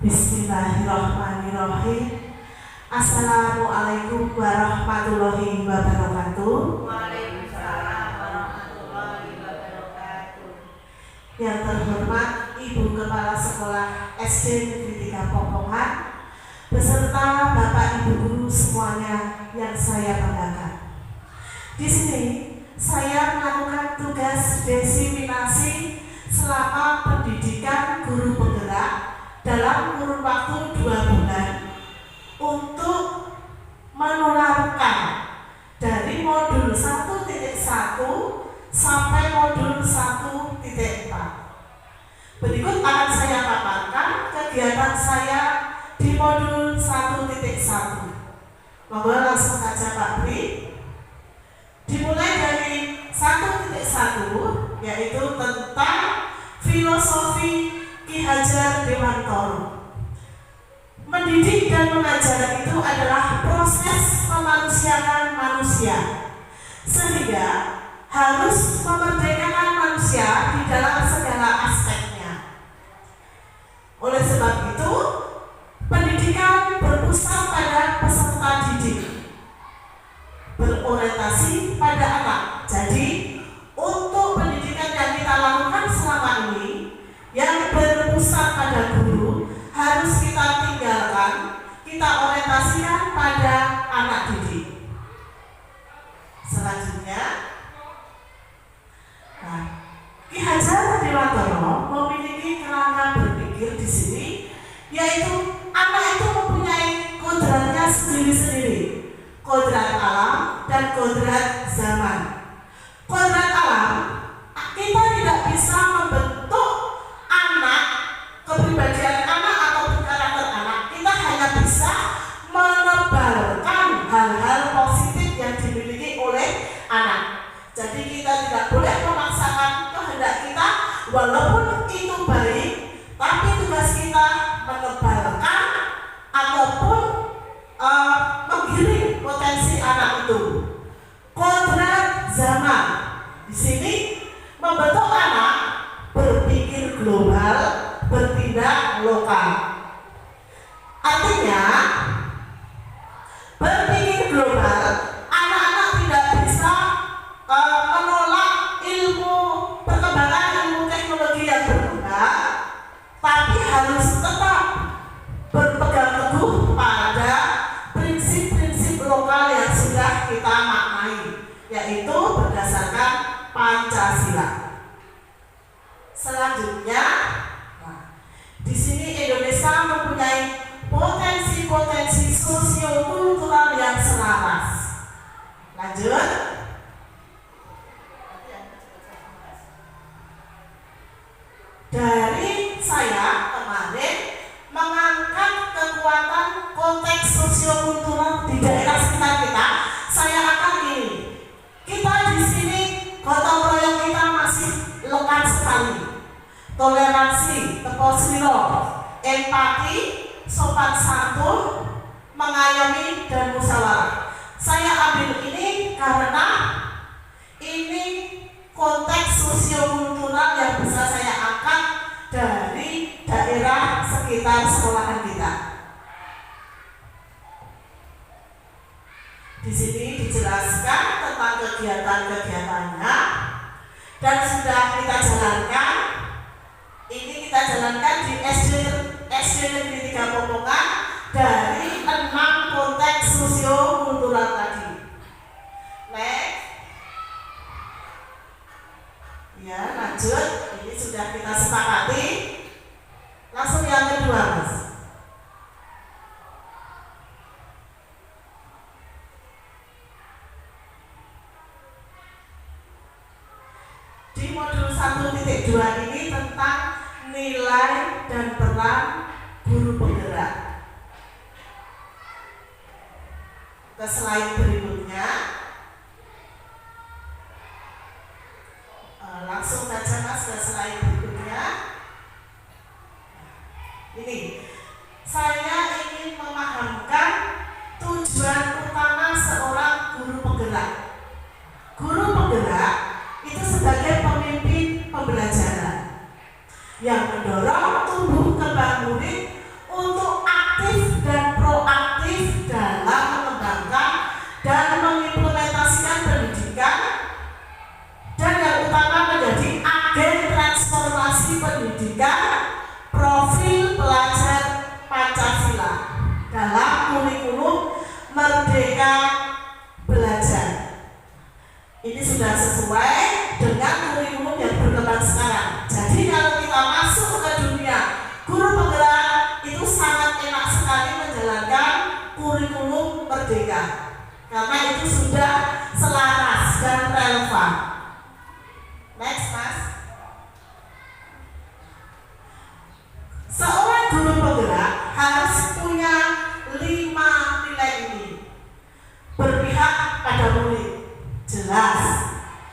Bismillahirrahmanirrahim. Assalamualaikum warahmatullahi wabarakatuh. Waalaikumsalam warahmatullahi wabarakatuh. Yang terhormat Ibu Kepala Sekolah SD Negeri 3 Popongan beserta Bapak Ibu guru semuanya yang saya banggakan. Di sini saya melakukan tugas desiminasi selama pendidikan guru penggerak dalam kurun waktu 2 bulan untuk menularkan dari modul 1.1 sampai modul 1.4. Berikut akan saya paparkan kegiatan saya di modul 1.1. Monggo langsung saja Pak Bri. Dimulai dari 1.1 yaitu tentang filosofi Ki Hajar Dewantoro. Mendidik dan mengajar itu adalah proses memanusiakan manusia, sehingga harus memerdekakan manusia di dalam segala aspeknya. Oleh sebab itu, pendidikan berpusat pada peserta didik, berorientasi pada anak. Jadi, untuk pendidikan yang kita lakukan selama ini, yang berpusat pada guru, harus kita tinggalkan, kita orientasikan pada anak didik. Selanjutnya, Ki Hajar Dewantoro memiliki kerangka berpikir di sini, yaitu anak itu mempunyai kodratnya sendiri-sendiri, kodrat alam dan kodrat zaman. Kodrat alam, kita tidak bisa membentuk anak, kepribadian anak atau karakter anak. Kita hanya bisa menebarkan hal-hal positif yang dimiliki oleh anak. Jadi kita tidak boleh memaksakan kehendak kita, walaupun itu baik, tapi tugas kita menebarkan ataupun menggiring potensi anak itu. Kodrat zaman di sini membentuk anak berpikir global, bertindak lokal. Artinya, berpikir global, anak-anak tidak bisa menolak ilmu perkembangan ilmu teknologi yang berkembang, tapi harus tetap berpegang teguh pada prinsip-prinsip lokal yang sudah kita maknai, yaitu berdasarkan Pancasila. Selanjutnya, di sini Indonesia mempunyai potensi-potensi sosio-kultural yang selaras. Lanjut. Dari saya kemarin mengangkat kekuatan konteks sosio-kultural di daerah sekitar kita, saya akan ini. Kita di sini gotong royong kita masih lekat sekali. Toleransi, teposiro, empati, sopan santun, mengayomi dan musyawarah. Saya ambil ini karena ini konteks sosiokultural yang bisa saya angkat dari daerah sekitar sekolahan kita. Di sini dijelaskan tentang kegiatan-kegiatannya dan sudah kita jalankan. Ini kita jalankan di SD Negeri 3 Popongan dari 6 konteks sosio-kultural tadi. Next. Ya, lanjut. Ini sudah kita sepakati. Langsung yang kedua, Mas. Di modul 1.2 ini tentang nilai dan peran guru penggerak. Ke slide berikutnya. Langsung saja Mas ke slide berikutnya. Ini, saya ingin memahamkan tujuan utama seorang guru penggerak. Guru penggerak itu sebagai pemimpin pembelajaran yang mendorong tumbuh kembang murid belajar. Ini sudah sesuai dengan kurikulum yang berkembang sekarang. Jadi kalau kita masuk ke dunia guru penggerak, itu sangat enak sekali menjalankan kurikulum Merdeka, karena itu sudah selaras dan relevan. Next, Mas. Seorang guru penggerak harus punya 5 nilai ini. Berpihak pada murid, jelas.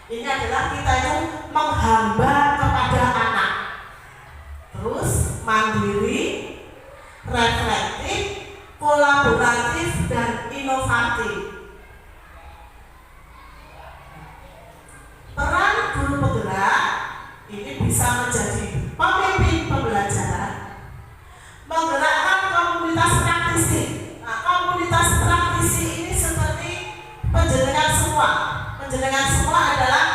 Ini adalah kita itu menghamba kepada anak. Terus mandiri, reflektif, kolaboratif, dan inovatif. Peran guru penggerak ini bisa menjadi pemimpin pembelajaran, menggerakkan komunitas praktisi. Nah, komunitas praktisi ini seperti penjenengan semua. Penjenengan semua adalah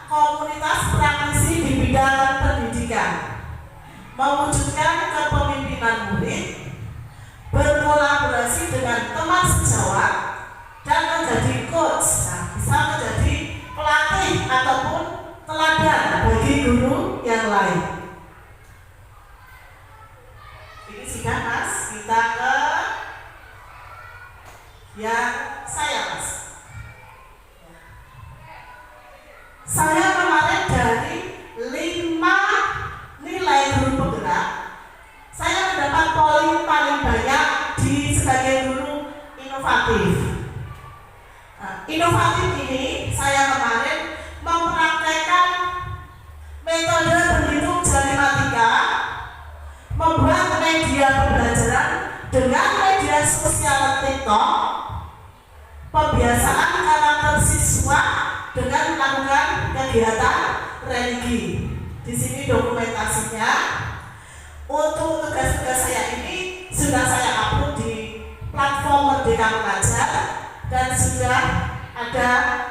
komunitas praktisi di bidang pendidikan, mewujudkan kepemimpinan murid, berkolaborasi dengan teman sejawat, dan menjadi coach. Nah, bisa menjadi pelatih ataupun teladan bagi guru yang lain. Ini sudah, Mas. Kita ke yang saya, Mas. Saya kemarin dari 5 nilai guru penggerak, saya mendapat poin paling banyak di sebagai guru inovatif. Nah, inovatif ini saya kemarin mempraktekkan metode berhitung jari matika, membuat media pembelajaran dengan media sosial TikTok, pembiasaan karakter siswa dengan melakukan kegiatan religi. Di sini dokumentasinya. Untuk tugas-tugas saya ini sudah saya upload di platform Merdeka Mengajar dan sudah ada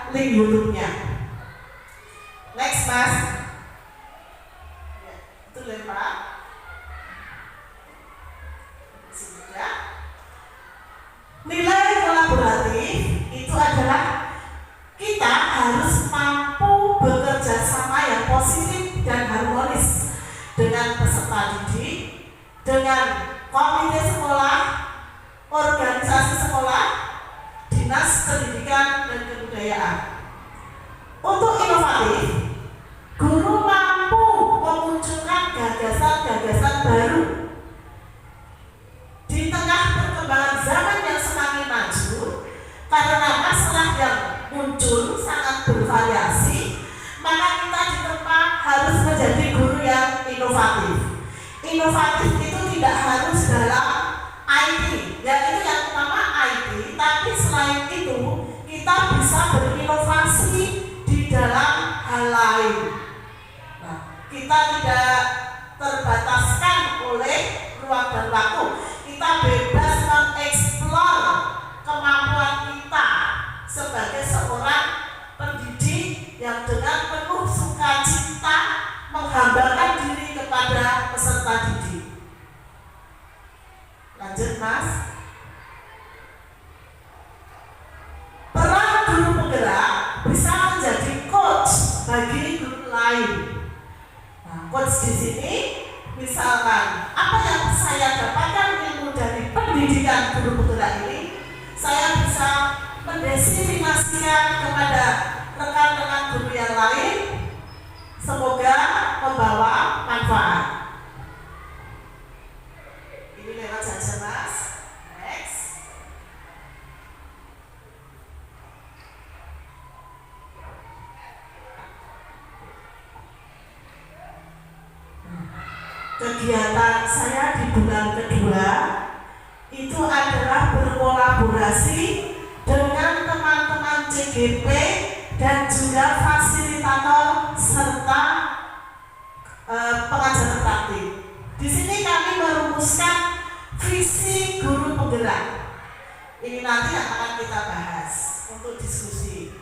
link YouTube-nya. Next, Mas. Ya, itu lempar. Di sini ya. Nilai kolaboratif itu adalah kita harus mampu bekerja sama yang positif dan harmonis dengan peserta didik, dengan komite sekolah, organisasi sekolah, dinas pendidikan dan kebudayaan. Untuk inovatif, guru mampu memunculkan gagasan-gagasan baru. Di tengah perkembangan zaman yang semakin maju, karena masalah yang muncul sangat bervariasi, maka kita ditempa harus menjadi guru yang inovatif. Inovatif itu tidak harus dalam IT, yaitu yang utama IT, tapi selain itu kita bisa berinovasi di dalam hal lain. Nah, kita tidak terbataskan oleh ruang dan waktu. Kita bebas mengeksplor kemampuan kita sebagai seorang pendidik yang dengan penuh sukacita menghambakan diri kepada peserta didik. Lanjut, Mas. Peran guru penggerak bisa menjadi coach bagi guru lain. Nah, coach di sini misalkan apa yang saya dapatkan ilmu dari pendidikan guru penggerak ini, saya bisa mendestinasikan kepada rekan-rekan guru yang lain, semoga membawa manfaat. Ini lewat saja, Mas. Next. Kegiatan saya di bulan kedua itu adalah berkolaborasi dengan teman-teman CGP dan juga fasilitator serta pengajar praktik. Di sini kami merumuskan visi guru penggerak. Ini nanti akan kita bahas untuk diskusi.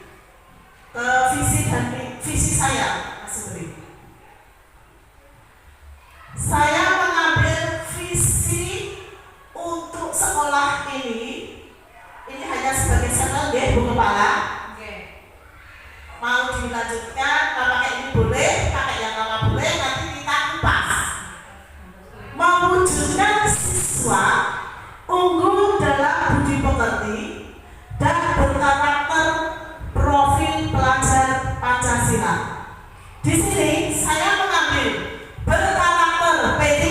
Visi saya, Mas Beri. Saya mengambil visi untuk sekolah ini hanya sebagai sampel ya, Bu Kepala. Di sini saya mengambil berkarakter P3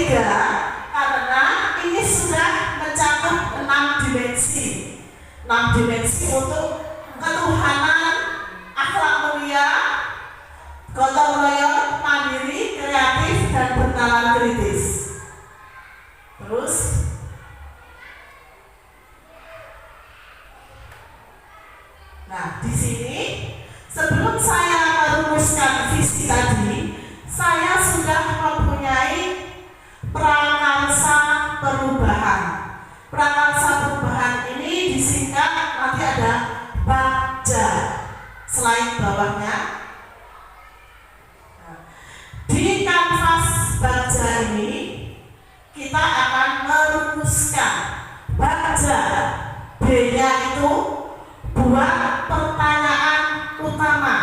karena ini sudah mencakup 6 dimensi. 6 dimensi untuk ketuhanan, akhlak mulia, gotong royong, mandiri, kreatif, dan bernalar kritis. Terus nah, di sini sebelum saya merumuskan visi tadi, saya sudah mempunyai prakarsa perubahan. Prakarsa perubahan ini disingkat nanti ada BAKJA. Slide bawahnya. Di kanvas BAKJA ini kita akan merumuskan BAKJA. B-nya itu buat pertanyaan utama,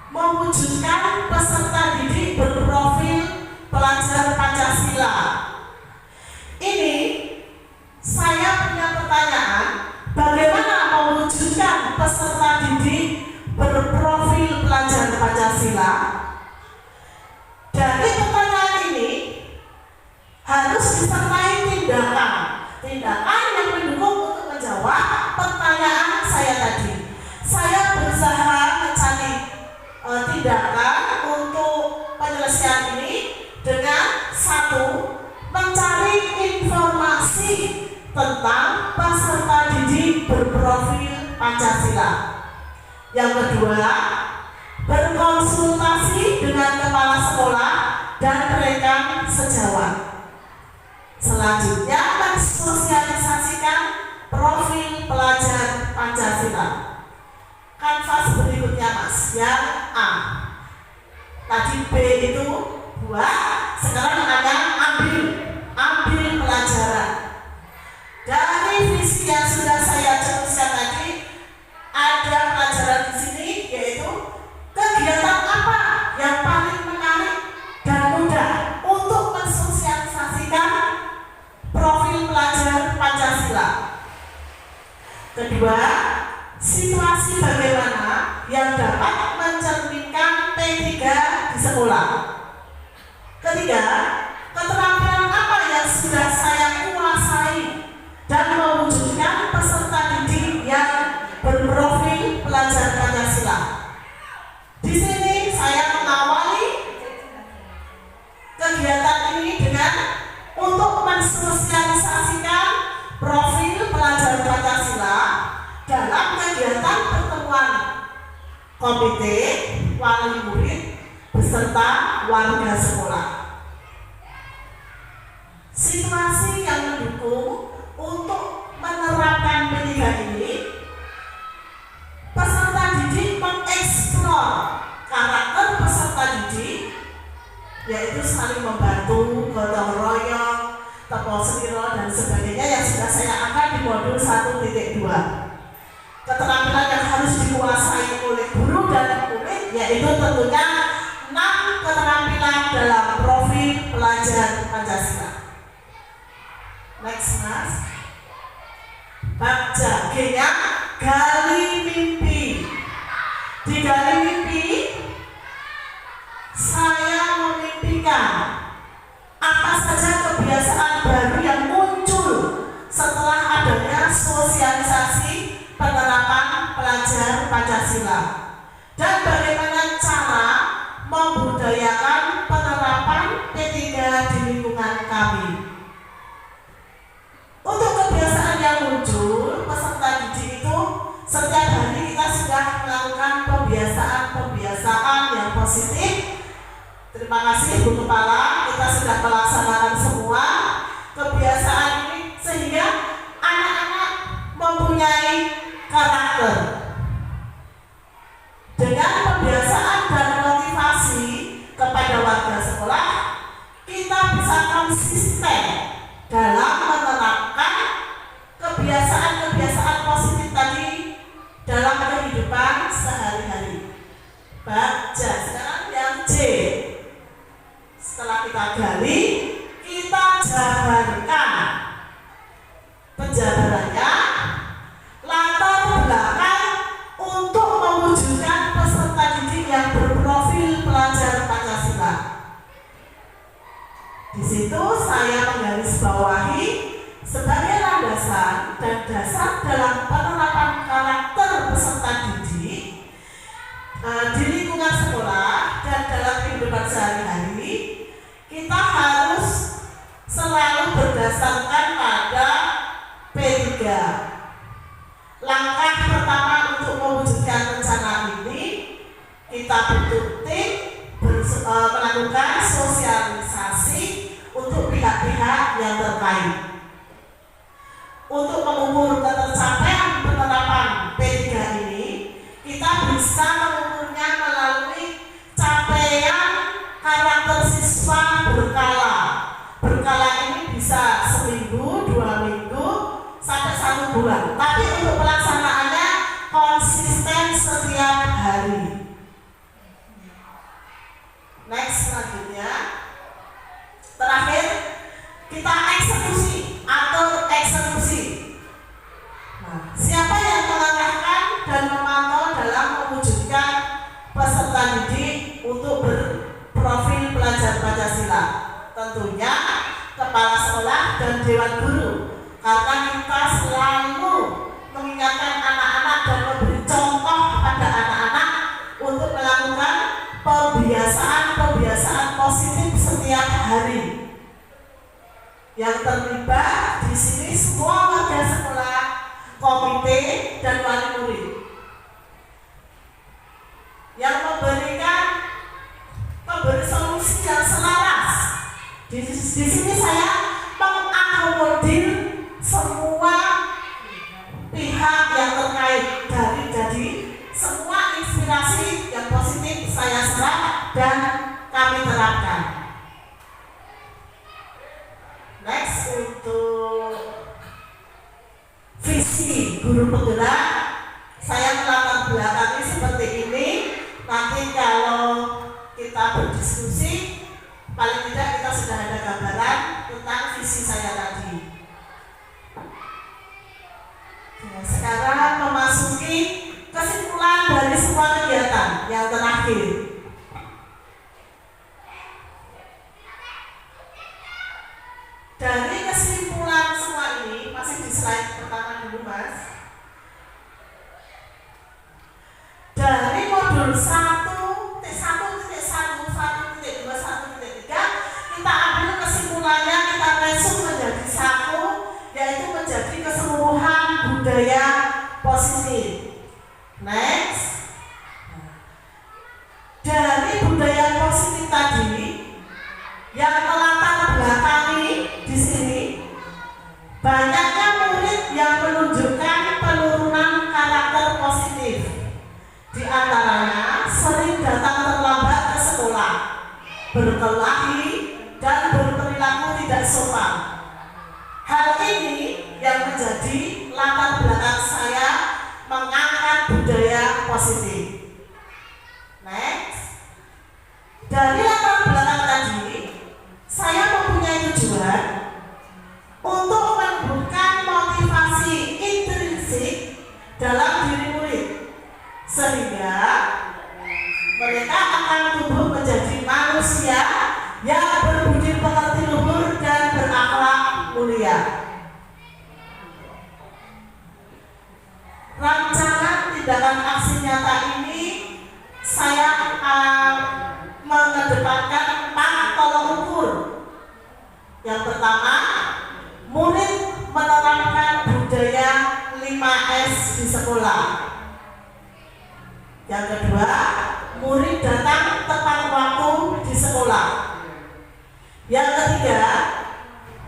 mewujudkan peserta didik berprofil pelajar Pancasila. Ini saya punya pertanyaan, bagaimana mewujudkan peserta didik berprofil pelajar Pancasila? Dari pertanyaan ini harus disertai tindakan yang mendukung untuk menjawab pertanyaan saya tadi. Saya berusaha mencari tindakan untuk penyelesaian ini dengan satu, mencari informasi tentang peserta didik berprofil Pancasila. Yang kedua, berkonsultasi dengan kepala sekolah dan rekan sejawat. Selanjutnya, mensosialisasikan profil pelajar Pancasila. Kanvas berikutnya Mas, yang A. Tadi B itu buat, sekarang namanya ambil pelajaran. Dari visi yang sudah saya cetuskan tadi, ada pelajaran di sini, yaitu kegiatan apa yang paling menarik dan mudah untuk mensosialisasikan profil pelajar Pancasila. Kedua, situasi bagaimana yang dapat mencerminkan P3 di sekolah. Ketiga, keterampilan apa yang sudah saya kuasai dan mewujudkan peserta didik yang berprofil pelajar Pancasila. Di sini saya mengawali kegiatan ini dengan untuk mensosialisasikan profil pelajar Pancasila dalam kegiatan pertemuan komite wali murid beserta warga sekolah. Situasi yang mendukung untuk menerapkan P3 ini, peserta didik mengeksplor karakter peserta didik, yaitu saling membantu, gotong royong, tepuk seliro dan sebagainya yang sudah saya angkat di modul 1.2. Keterampilan yang harus dikuasai oleh guru dan murid, yaitu tentunya 6 keterampilan dalam profil pelajar Pancasila. Next Mas. BAKJA, G-nya gali mimpi. Di gali mimpi, saya memimpikan apa saja kebiasaan baru yang muncul setelah adanya sosialisasi penerapan pelajar Pancasila, dan bagaimana cara membudayakan penerapan P3 di lingkungan kami. Untuk kebiasaan yang muncul peserta didik itu, setiap hari kita sudah melakukan pembiasaan yang positif. Terima kasih Bu Kepala, kita sudah melaksanakan semua kebiasaan ini sehingga anak-anak mempunyai karakter. Dengan pembiasaan dan motivasi kepada warga sekolah, kita bisa konsisten dalam menerapkan kebiasaan-kebiasaan positif tadi dalam kehidupan sehari-hari. BAKJA. Sekarang yang C. Setelah kita gali, kita jabarkan. Penjabarannya, latar belakang untuk mewujudkan peserta dan dasar dalam penerapan karakter peserta didik di lingkungan sekolah dan dalam kehidupan sehari-hari, kita harus selalu berdasarkan pada P3. Langkah pertama untuk mewujudkan rencana ini, kita bentuk tim melakukan sosialisasi untuk pihak-pihak yang terkait. Untuk mengukur ketercapaian penerapan P3 ini, kita bisa mengukurnya melalui capaian karakter siswa berkala. Berkala ini bisa seminggu, 2 minggu, sampai 1 bulan. Tapi untuk pelaksanaannya konsisten setiap hari. Next, selanjutnya, terakhir kita eksekusi atau eksekusi. Nah, siapa yang mengarahkan dan memantau dalam mewujudkan peserta didik untuk berprofil pelajar Pancasila? Tentunya kepala sekolah dan dewan guru, karena kita selalu mengingatkan anak-anak dan memberi contoh kepada anak-anak untuk melakukan pembiasaan positif setiap hari. Yang terlibat di sini semua warga sekolah, komite, dan wali murid. Yang memberi solusi yang selaras. Di sini saya mengakomodir semua pihak yang terkait jadi semua inspirasi yang positif saya serap dan kami terapkan. Next, untuk visi guru penggerak, saya melatar belakangi seperti ini. Nanti kalau kita berdiskusi, paling tidak kita sudah ada gambaran tentang visi saya tadi. Sekarang memasuki kesimpulan dari semua kegiatan yang terakhir. Dari kesimpulan semua ini, masih di slide pertama dulu Mas. Dari modul 1.1.1, 1.2, 1.3, kita ambil kesimpulannya, kita resum menjadi satu, yaitu menjadi keseluruhan budaya positif. Next, dari budaya positif tadi yang melatar belakangi di sini, banyaknya murid yang menunjukkan penurunan karakter positif. Di antaranya sering datang terlambat ke sekolah, berkelahi, dan berperilaku tidak sopan. Hal ini yang menjadi latar belakang saya mengangkat budaya positif. Next, dari latar belakang tadi, saya mempunyai tujuan untuk membuka motivasi intrinsik dalam diri murid, sehingga mereka akan tumbuh menjadi manusia yang berbudi pekerti luhur dan berakhlak mulia. Rancangan tindakan aksi nyata ini saya mengedepankan 4 tolok ukur. Yang pertama, murid menerapkan budaya 5S di sekolah. Yang kedua, murid datang tepat waktu di sekolah. Yang ketiga,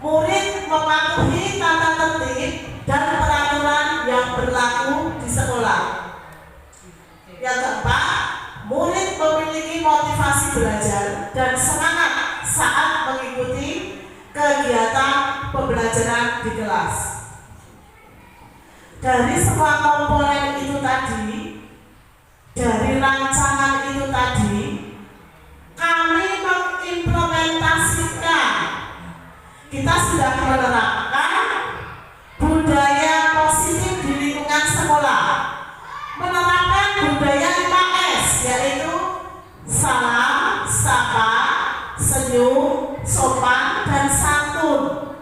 murid mematuhi tata tertib dan peraturan yang berlaku di sekolah. Yang keempat, murid memiliki motivasi belajar dan semangat saat mengikuti kegiatan pembelajaran di kelas. Dari semua komponen itu tadi, dari rancangan itu tadi, kami mengimplementasikan. Kita sudah menerapkan budaya positif di lingkungan sekolah, menerapkan budaya 5S, yaitu salam, sapa, senyum, sopan, dan santun.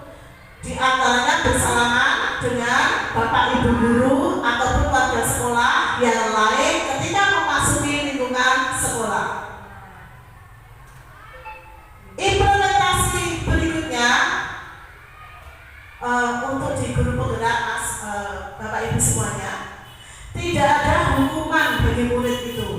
Di antaranya bersalaman dengan Bapak Ibu guru ataupun warga sekolah yang lain ketika memasuki lingkungan sekolah. Implementasi berikutnya untuk di guru penggerak Bapak Ibu semuanya, tidak ada hukuman bagi murid itu.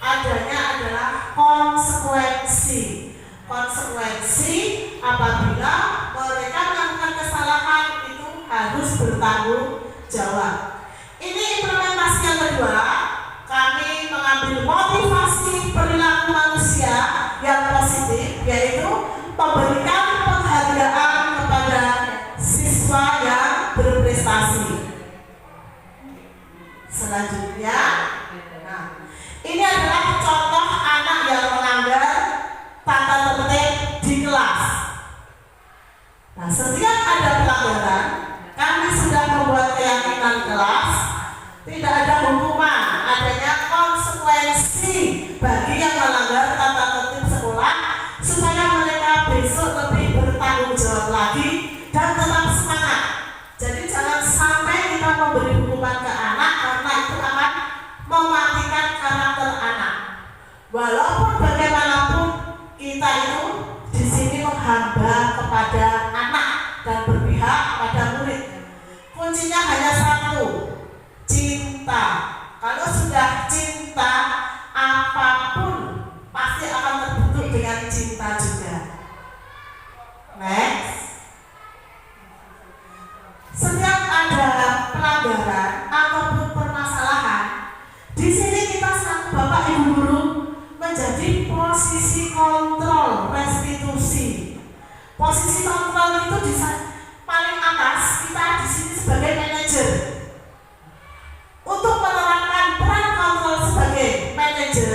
Adanya adalah konsekuensi. Konsekuensi apabila mereka melakukan kesalahan itu harus bertanggung jawab. Ini implementasi yang kedua. Kami mengambil motivasi perilaku manusia yang positif, yaitu memberikan penghargaan kepada siswa yang berprestasi. Selanjutnya, ini adalah contoh anak yang melanggar tata tertib di kelas. Nah, setiap ada pelanggaran, kami sudah membuat keyakinan kelas, tidak ada hukuman, adanya konsekuensi bagi yang melanggar tata tertib sekolah supaya mereka besok lebih bertanggung jawab lagi dan tetap semangat. Jadi jangan sampai kita memberi hukuman ke anak karena itu akan mematikan karakter anak. Walaupun bagaimanapun kita itu di sini menghamba kepada anak dan berpihak pada murid. Kuncinya hanya satu, cinta. Kalau sudah cinta, apapun pasti akan terbentuk dengan cinta juga. Next. Setiap ada pelanggaran ataupun permasalahan, di sini kita selaku Bapak Ibu guru menjadi posisi kontrol restitusi. Posisi kontrol itu di paling atas, kita di sini sebagai manajer. Untuk menerapkan peran kontrol sebagai manajer,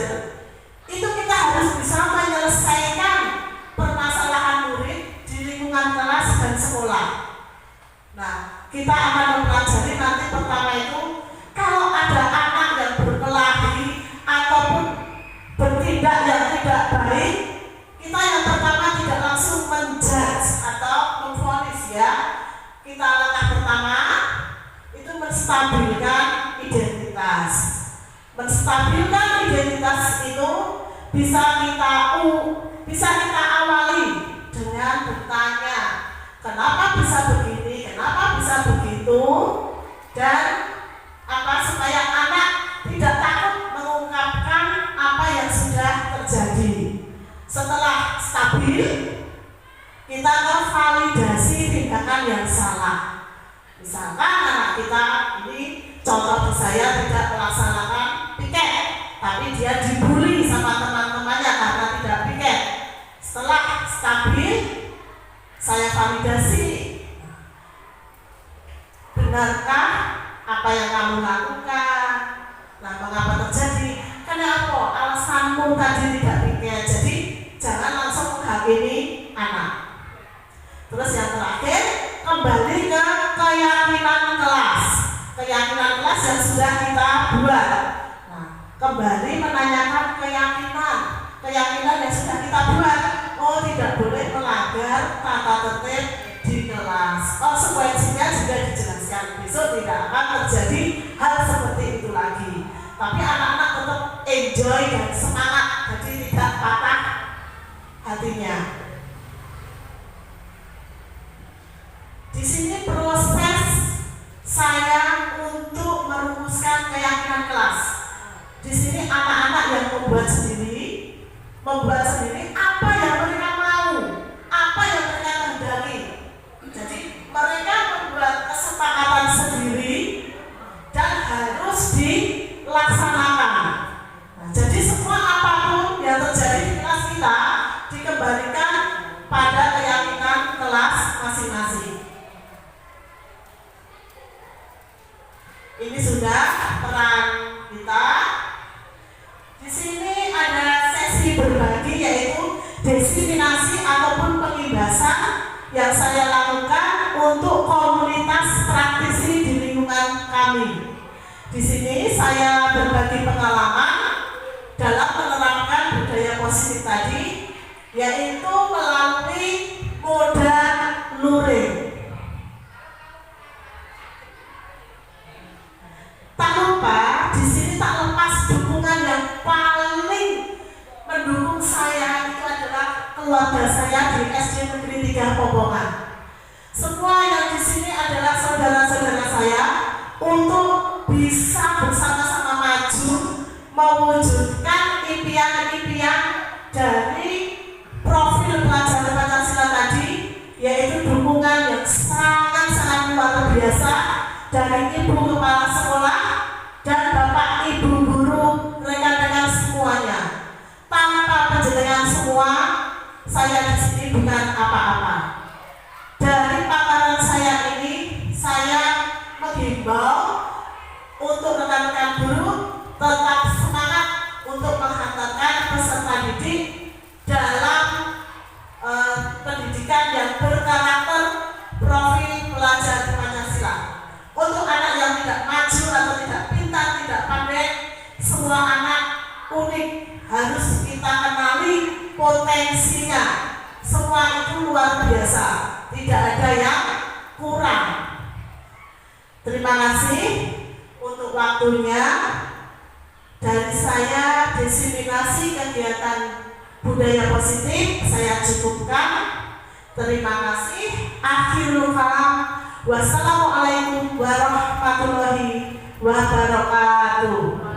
itu kita harus bisa menyelesaikan permasalahan murid di lingkungan kelas dan sekolah. Nah, kita akan mempelajari nanti pertama itu kalau ada anak yang berkelahi ataupun bertindak yang tidak baik, kita yang pertama tidak langsung menjudge atau memvonis ya. Kita langkah pertama itu menstabilkan identitas. Menstabilkan identitas itu bisa kita awali dengan bertanya, kenapa bisa begini, kenapa bisa begitu, dan supaya anak tidak takut mengungkapkan apa yang sudah terjadi. Setelah stabil, kita validasi tindakan yang salah. Misalkan anak kita ini contoh saya tidak melaksanakan piket, tapi dia dibully sama teman-temannya karena tidak piket. Setelah stabil, saya validasi, benarkah apa yang kamu lakukan? Nah, mengapa terjadi? Kenapa alasanmu tadi tidak piket? Jadi jangan langsung menghakimi anak. Terus yang terakhir, kembali ke keyakinan kelas. Keyakinan kelas yang sudah kita buat. Nah, kembali menanyakan keyakinan yang sudah kita buat. Oh, tidak boleh melanggar tata tertib di kelas. Konsekuensinya juga dijelaskan. Besok tidak akan terjadi hal seperti itu lagi. Tapi anak-anak tetap enjoy dan semangat, jadi tidak patah hatinya. Di sini proses saya untuk merumuskan keyakinan kelas. Di sini anak-anak yang membuat sendiri apa yang mereka mau, apa yang mereka kehendaki. Jadi mereka membuat kesepakatan sendiri dan harus dilaksanakan. Nah, jadi semua apapun yang terjadi di kelas kita dikembalikan pada keyakinan kelas masing-masing. Ini sudah peran kita. Di sini ada sesi berbagi, yaitu diskriminasi ataupun pengimbasan yang saya lakukan untuk komunitas praktisi di lingkungan kami. Di sini saya berbagi pengalaman dalam menerapkan budaya positif tadi, yaitu melalui modal luring. Muhammadiyah Popongan. Semua yang di sini adalah saudara-saudara saya untuk bisa bersama-sama maju mewujudkan impian-impian dari profil pelajar Pancasila tadi, yaitu dukungan yang sangat-sangat luar biasa dari Ibu Kepala Sekolah dan Bapak Ibu Guru, rekan-rekan semuanya. Tanpa penjelasan semua, saya di sini bukan apa-apa. Dari paparan saya ini, saya menghimbau untuk rekan-rekan guru tetap semangat untuk menghantarkan peserta didik dalam pendidikan yang berkarakter profil pelajar Pancasila. Untuk anak yang tidak maju atau tidak pintar, tidak pandai, semua anak unik, harus kita kenali potensinya. Semua itu luar biasa, tidak ada yang kurang. Terima kasih untuk waktunya. Dari saya, diseminasi kegiatan budaya positif saya cukupkan. Terima kasih. Akhirul kalam. Wassalamualaikum warahmatullahi wabarakatuh.